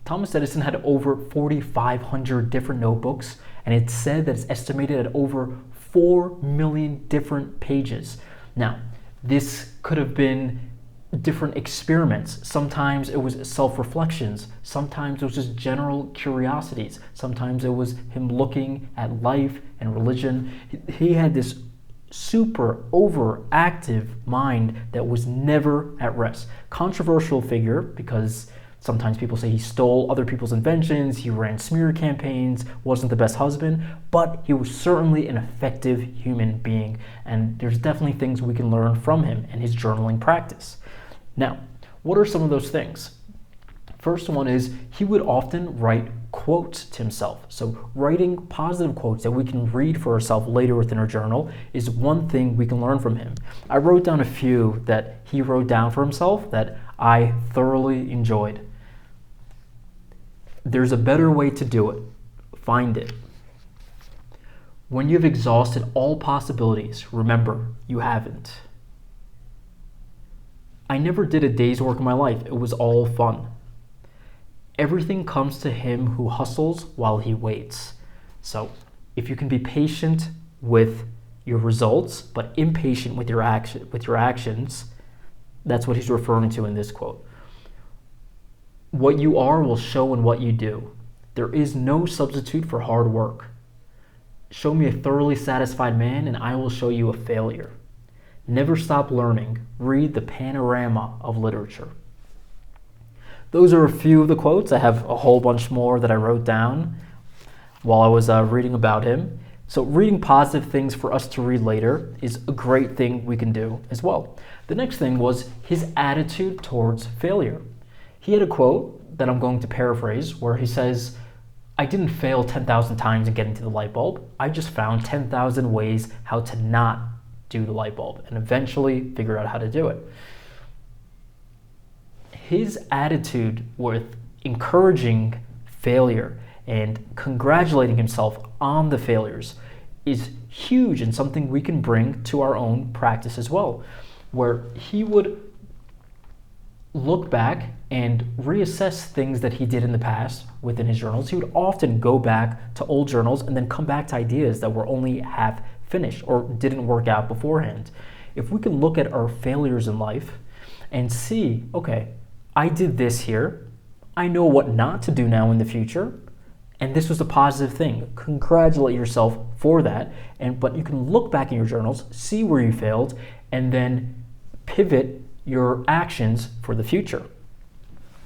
Thomas Edison had over 4,500 different notebooks, and it's said that it's estimated at over 4 million different pages. Now, this could have been different experiments. Sometimes it was self-reflections. Sometimes it was just general curiosities. Sometimes it was him looking at life and religion. He had this super overactive mind that was never at rest. Controversial figure because sometimes people say he stole other people's inventions, he ran smear campaigns, wasn't the best husband, but he was certainly an effective human being, and there's definitely things we can learn from him and his journaling practice. Now, what are some of those things? First one is he would often write quotes to himself. So writing positive quotes that we can read for ourselves later within our journal is one thing we can learn from him. I wrote down a few that he wrote down for himself that I thoroughly enjoyed. There's a better way to do it. Find it. When you've exhausted all possibilities, remember, you haven't. I never did a day's work in my life. It was all fun. Everything comes to him who hustles while he waits. So if you can be patient with your results, but impatient with your actions, that's what he's referring to in this quote. What you are will show in what you do. There is no substitute for hard work. Show me a thoroughly satisfied man and I will show you a failure. Never stop learning. Read the panorama of literature. Those are a few of the quotes. I have a whole bunch more that I wrote down while I was reading about him. So reading positive things for us to read later is a great thing we can do as well. The next thing was his attitude towards failure. He had a quote that I'm going to paraphrase where he says, I didn't fail 10,000 times in getting to the light bulb. I just found 10,000 ways how to not do the light bulb and eventually figure out how to do it. His attitude with encouraging failure and congratulating himself on the failures is huge and something we can bring to our own practice as well, where he would look back and reassess things that he did in the past within his journals. He would often go back to old journals and then come back to ideas that were only half finished or didn't work out beforehand. If we can look at our failures in life and see, okay, I did this here, I know what not to do now in the future, and this was a positive thing. Congratulate yourself for that, but you can look back in your journals, see where you failed, and then pivot your actions for the future.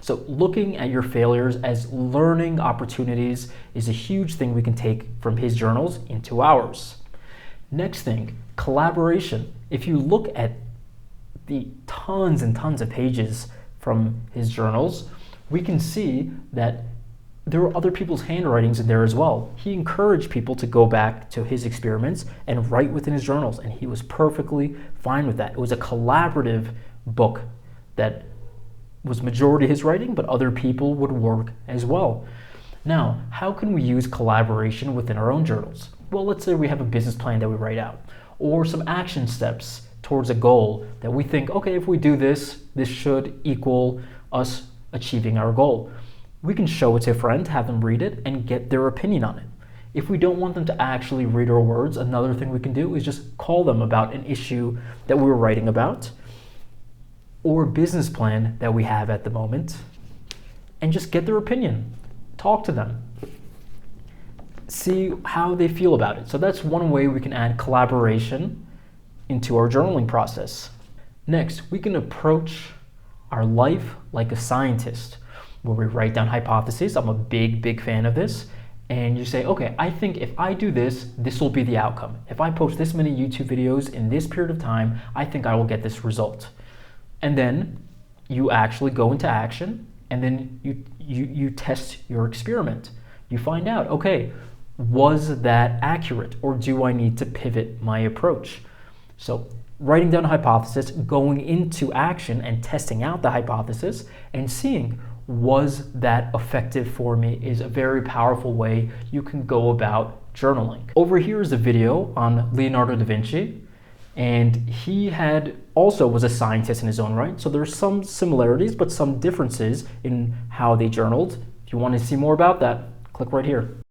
So looking at your failures as learning opportunities is a huge thing we can take from his journals into ours. Next thing, collaboration. If you look at the tons and tons of pages from his journals, we can see that there were other people's handwritings in there as well. He encouraged people to go back to his experiments and write within his journals, and he was perfectly fine with that. It was a collaborative book that was majority his writing, but other people would work as well. Now, how can we use collaboration within our own journals? Well, let's say we have a business plan that we write out, or some action steps towards a goal that we think, okay, if we do this, this should equal us achieving our goal. We can show it to a friend, have them read it, and get their opinion on it. If we don't want them to actually read our words, another thing we can do is just call them about an issue that we were writing about, or business plan that we have at the moment, and just get their opinion. Talk to them. See how they feel about it. So that's one way we can add collaboration into our journaling process. Next, we can approach our life like a scientist, where we write down hypotheses. I'm a big fan of this. And you say, okay, I think if I do this, this will be the outcome. If I post this many YouTube videos in this period of time, I think I will get this result. And then you actually go into action, and then you test your experiment. You find out, okay, was that accurate, or do I need to pivot my approach? So writing down a hypothesis, going into action and testing out the hypothesis and seeing, was that effective for me, is a very powerful way you can go about journaling. Over here is a video on Leonardo da Vinci, and he was a scientist in his own right, so there's some similarities but some differences in how they journaled. If If you want to see more about that, click right here.